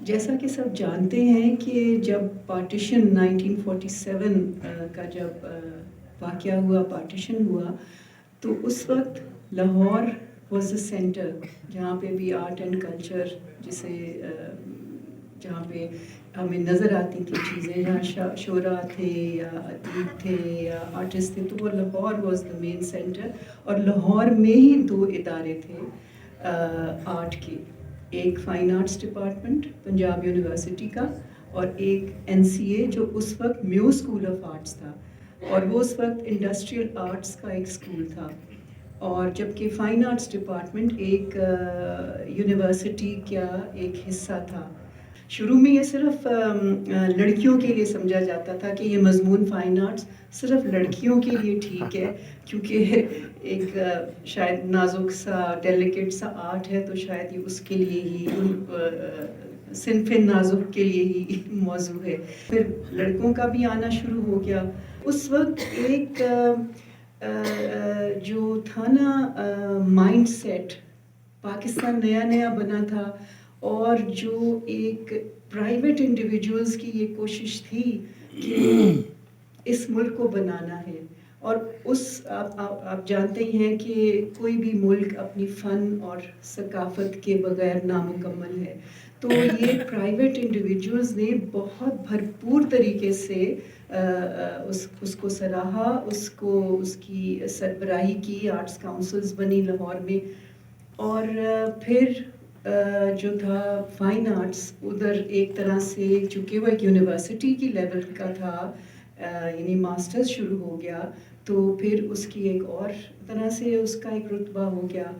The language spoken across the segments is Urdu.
جیسا کہ سب جانتے ہیں کہ جب پارٹیشن 1947 کا جب واقعہ ہوا، پارٹیشن ہوا، تو اس وقت لاہور واز اے سینٹر جہاں پہ بھی آرٹ اینڈ کلچر جسے جہاں پہ ہمیں نظر آتی تھی چیزیں، جہاں شعراء تھے یا ادیب تھے یا آرٹسٹ تھے، تو وہ Lahore was the main centre. اور لاہور میں ہی 2 ادارے تھے آرٹ کے، ایک fine arts department Punjab university کا، اور ایک NCA جو اس وقت میو اسکول آف آرٹس تھا، اور وہ اس وقت انڈسٹریل آرٹس کا ایک اسکول تھا. اور جبکہ فائن آرٹس ڈپارٹمنٹ ایک یونیورسٹی کا ایک حصہ تھا. شروع میں یہ صرف لڑکیوں کے لیے سمجھا جاتا تھا کہ یہ مضمون فائن آرٹس صرف لڑکیوں کے لیے ٹھیک ہے، کیونکہ ایک شاید نازک سا ڈیلیکیٹ سا آرٹ ہے، تو شاید یہ اس کے لیے ہی صنف نازک کے لیے ہی موضوع ہے. پھر لڑکوں کا بھی آنا شروع ہو گیا. اس وقت ایک جو تھا نا مائنڈ سیٹ، پاکستان نیا نیا بنا تھا، اور جو ایک پرائیویٹ انڈیویجولز کی یہ کوشش تھی کہ اس ملک کو بنانا ہے. اور آپ جانتے ہی ہیں کہ کوئی بھی ملک اپنی فن اور ثقافت کے بغیر نامکمل ہے. تو یہ پرائیویٹ انڈیویجولز نے بہت بھرپور طریقے سے اس کو سراہا، اس کی سربراہی کی. آرٹس کاؤنسلز بنی لاہور میں، اور پھر جو تھا فائن آرٹس ادھر ایک طرح سے، چونکہ وہ ایک یونیورسٹی کی لیول کا تھا، یعنی ماسٹرز شروع ہو گیا، تو پھر اس کی ایک اور طرح سے اس کا ایک رتبہ ہو گیا.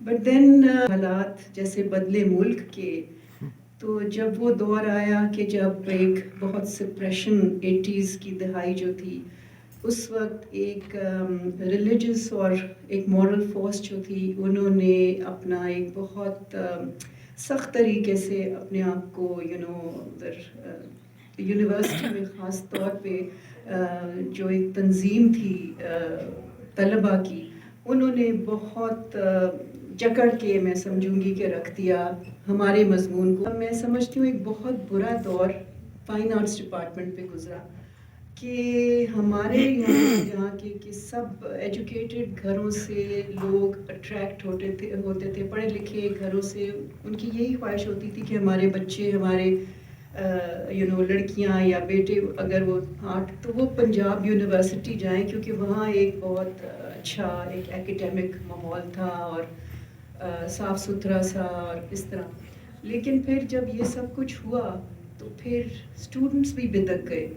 بٹ دین حالات جیسے بدلے ملک کے، تو جب وہ دور آیا کہ جب ایک بہت سپریشن 80s کی دہائی جو تھی، اس وقت ایک ریلیجس اور ایک مورل فورس جو تھی، انہوں نے اپنا ایک بہت سخت طریقے سے اپنے آپ کو ادھر یونیورسٹی میں خاص طور پہ جو ایک تنظیم تھی طلباء کی، انہوں نے بہت جکڑ کے، میں سمجھوں گی کہ رکھ دیا ہمارے مضمون کو. میں سمجھتی ہوں ایک بہت برا دور فائن آرٹس ڈپارٹمنٹ پہ گزرا، کہ ہمارے یہاں کے سب ایجوکیٹڈ گھروں سے لوگ اٹریکٹ ہوتے تھے، پڑھے لکھے گھروں سے. ان کی یہی خواہش ہوتی تھی کہ ہمارے بچے، ہمارے لڑکیاں یا بیٹے اگر وہ آرٹ، تو وہ پنجاب یونیورسٹی جائیں، کیونکہ وہاں ایک بہت اچھا ایک ایکیڈیمک ماحول تھا اور صاف ستھرا سا اور اس طرح. لیکن پھر جب یہ سب کچھ ہوا تو پھر اسٹوڈنٹس بھی بدک گئے.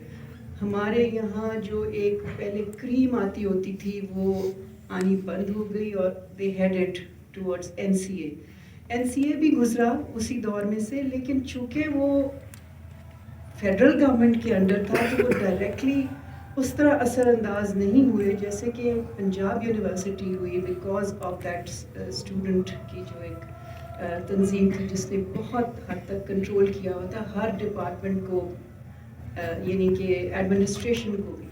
ہمارے یہاں جو ایک پہلے کریم آتی ہوتی تھی وہ آنی بند ہو گئی، اور دے ہیڈڈ ٹورڈز NCA بھی گزرا اسی دور میں سے. لیکن چونکہ وہ فیڈرل گورنمنٹ کے انڈر تھا، تو وہ ڈائریکٹلی اس طرح اثر انداز نہیں ہوئے جیسے کہ پنجاب یونیورسٹی ہوئی، بیکاز آف دیٹ اسٹوڈنٹ کی جو ایک تنظیم تھی جس نے بہت حد تک کنٹرول کیا ہوا تھا ہر ڈپارٹمنٹ کو، یعنی کہ ایڈمنسٹریشن کو بھی.